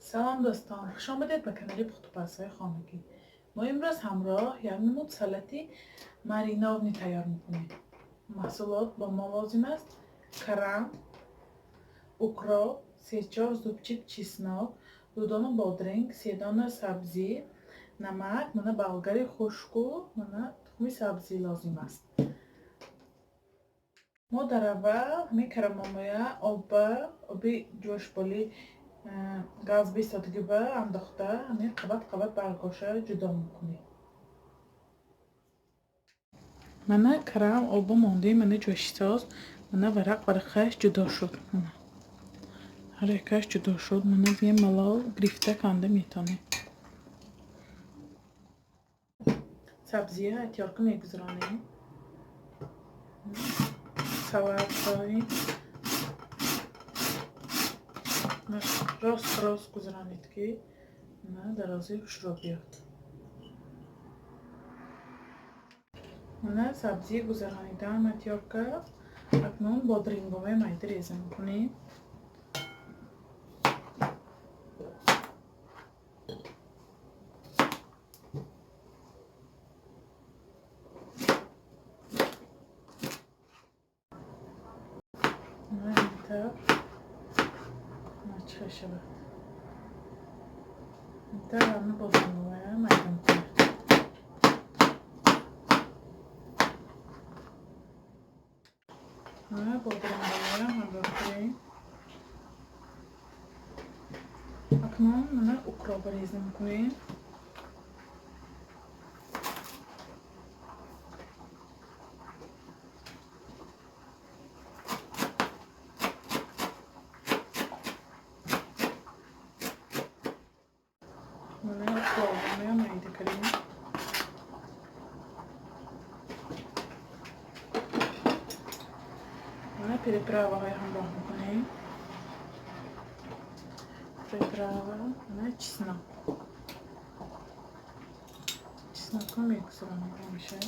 سلام دوستان، خوش آمدید به کانال پخت‌وپزهای خانگی. ما امروز همراه یک نمود سالتی ماریناونی تیار میکنیم. محصولات با ما لازم است: کرم، اوکراپ، 3-4 зубчик чеснок, 2 дона бодринг, 3 дона сабзӣ, намак, мана болгари хушку, мана тухми сабзӣ лозим аст. мо дар аввал ҳамин карамомоя оби ҷӯшболи газ бистодагӣ ба андохта ҳамин қабат баргоша ҷудо мекунем. мана карам оба мондаи мана ҷӯшисоз мана варақаш ҷудо шуд. ҳар якаш ҷудо шуд. мана бием малол гирифта канда метонем. сабзия тёрка мегузаронем. салат дорем. рост гузаронед ки дарози хушро биёд. мана сабзӣ гузаронидан матёрка. акнун бодрингҳои майда реза мекунем. акнун мана укропа реза мекунем. мана укропа майда кардем. мана переправаҳои ҳамроҳ мекунем. приправа, мана чеснок. чеснокро мегузаронем ҳамеша.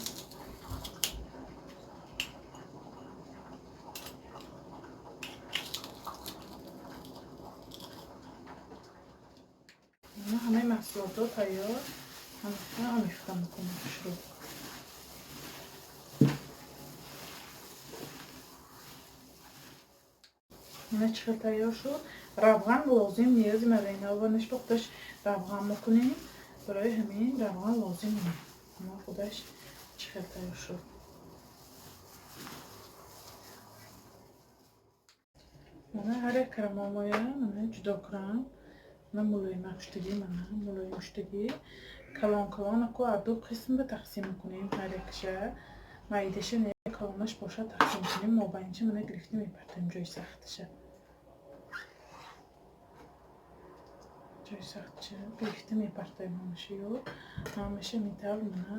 мана ҳамаи маҳсулотро тайёр омехта мекунем. хушро мана чӣ хел тайёр шуд. равған лозим ниёзи маринова неш худаш равған мекунем. барои ҳамин равған лозим нест. мана худаш чӣ хел тайёр шуд. мана ҳар як карамомоя мана ҷудо кунам. мана мулоимак шудагӣ калон аку аду қисм ба тақсим мекунем. ҳар якша майдаша не калонаш боша тақсим кунем. мобайнча мана гирифта мепартем ҷои сахташа. гирифта мепартем ҳамашаё. ҳамаша метавр мана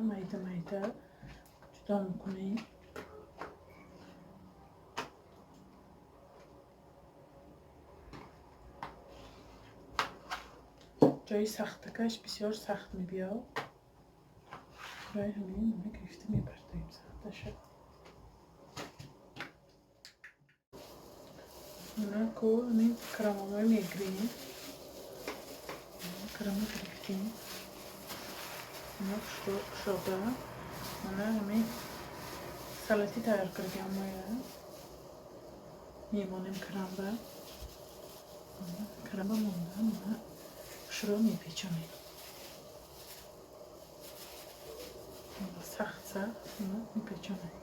майда ҷудо мекунем. ҷои сахтакаш бисёр сахт мебиёд. барои ҳамин мана гирифта мепартем сахташа. мана ку ҳамин карамомоя мегирем. карама гирифтем. мана шода. мана ҳамин салати тайёр кардамоя мемонем карама монда. мана хушро мепечонем. сахт мепечонем.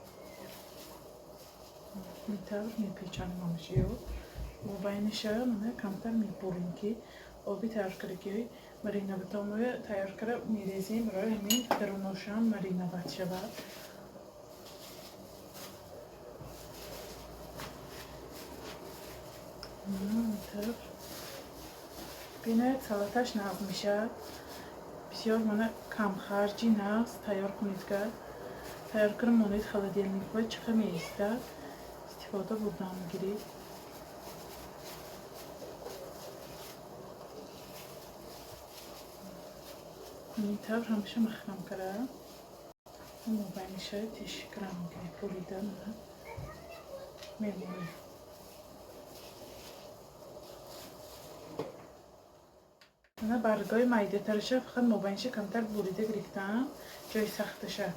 метавр мепечонем ҳамашаё. мобайнаша мана камтар мебурем ки оби тайёркардагиҳои мариноватамоя тайёр карда мерезем. барои ҳамин даруношам мариноват шавад. бинед салаташ нағз мешавад. бисёр мана камхарҷи нағз тайёр кунед ка тайёр карда монед холодильникҳо чӣ қадar меистад истифода бурдан мегиред. ин тавр ҳамаша махкам карда мобайнаша тешкарам мегирем. пулида мемонем. من برگای مایده ترشه فقط مبینش کمتر بریده گرفتم جای سختشه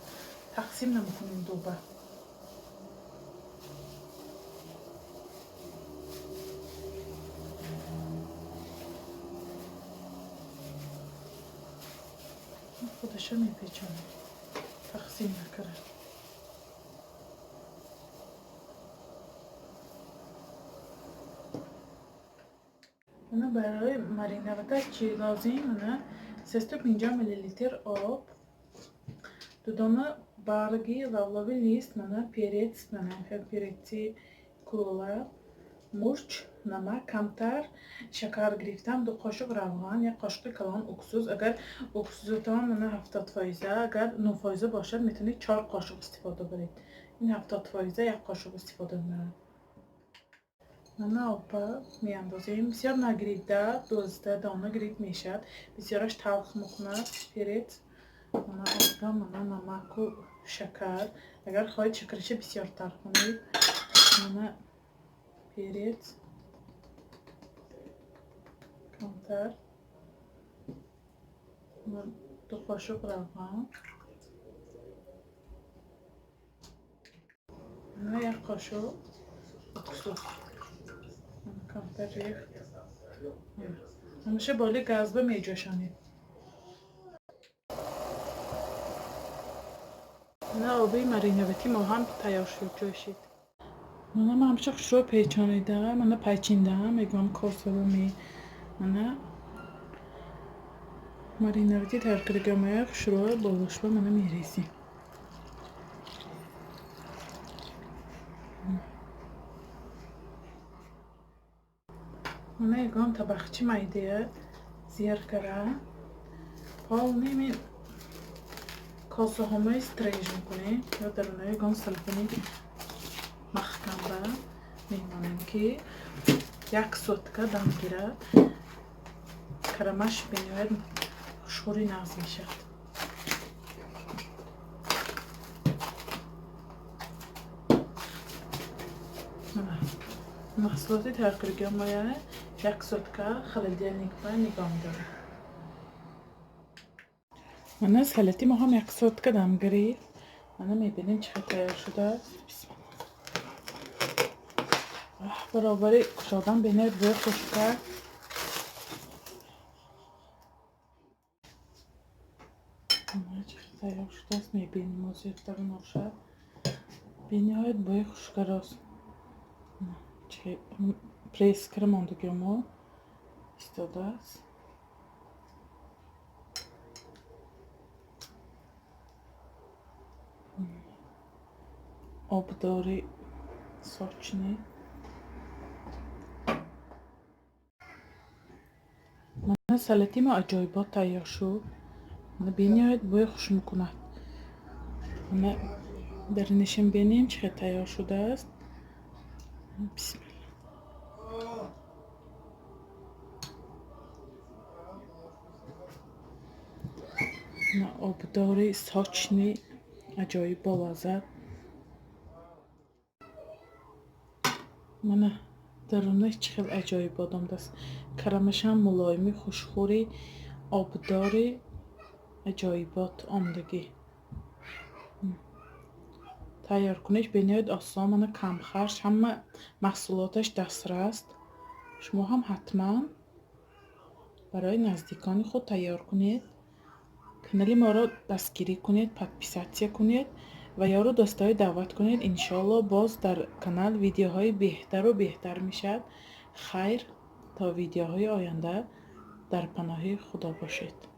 تقسیم نمیکنیم دوبه خودشه میپیچونه تقسیم نکره من برای مرینه چی لازم من 350 میلیلیتر آب دو دانه برگی لولوی لیست من پیرت من پیرتی کولا مرچ نمک کمتر شکر گرفتم 2 قاشق روغن 1 قاشق کلان اکسوز اگر اکسوزتان من 70% اگر 9% باشد میتونید 4 قاشق استفاده برید این 70% 1 قاشق استفاده میبرم من آب میاندازیم بسیار نگریده 12 دانه گرید میشد بسیارش تلخ میکند پیرت من آب من نمک و شکر اگر خواهید شکرش بسیار تر کنید من پیرت کمتر من 2 قاشق روغن من 1 قاشق اکسوز من کمتر ریخت همیشه بالی گازبه میجوشانید نه آبی مرینویتی ما هم تیار شد جوشید من همیشه شروع پیچانیده من پیچینده میگم کاسه می من مرینویتی تیار کردم شروع بالوش به من میریسی من میگم طبخچی مایده زیر کرده پال نیمی کاسه همه استریج میکنه یا درونه گام سلفنی محکم به میمانیم که 1 سوتکه دم گیره کرمش بینوید خوشخوری ناز میشد محصولاتی تیار کردم باید 1 سوتکه خلدیانیک باید نگاه داره من سلطی ما هم 1 سوتکه دم گرفت من میبینیم چقدر تیار شده برابری کشادن بینه بر خشکه چقدر تیار شده است میبینیم موزیت در نوشه بینهایت بای خشکه راست پریس کرم اندگیمو ایستاده است آبداری ساچنی من سلطیم عجایبات تیار شد بینهایت بای خوش میکند من درینشم بینیم چقدر تیار شده است بسم الله آبداری ساچنی عجایب با لذت من درونه چقدر عجایب آدم دست کرمش هم ملایمی خوشخوری آبداری عجایبات آمدگی تیار کنیش بینید آسان من کم خرج همه محصولاتش دسترس شما هم حتما برای نزدیکان خود تیار کنید کانال ما را دستگیری کنید پادپیساتسیا کنید و یارو دوستای دعوت کنید انشالله باز در کانال ویدیوهای بهتر و بهتر میشد خیر تا ویدیوهای آینده در پناه خدا باشید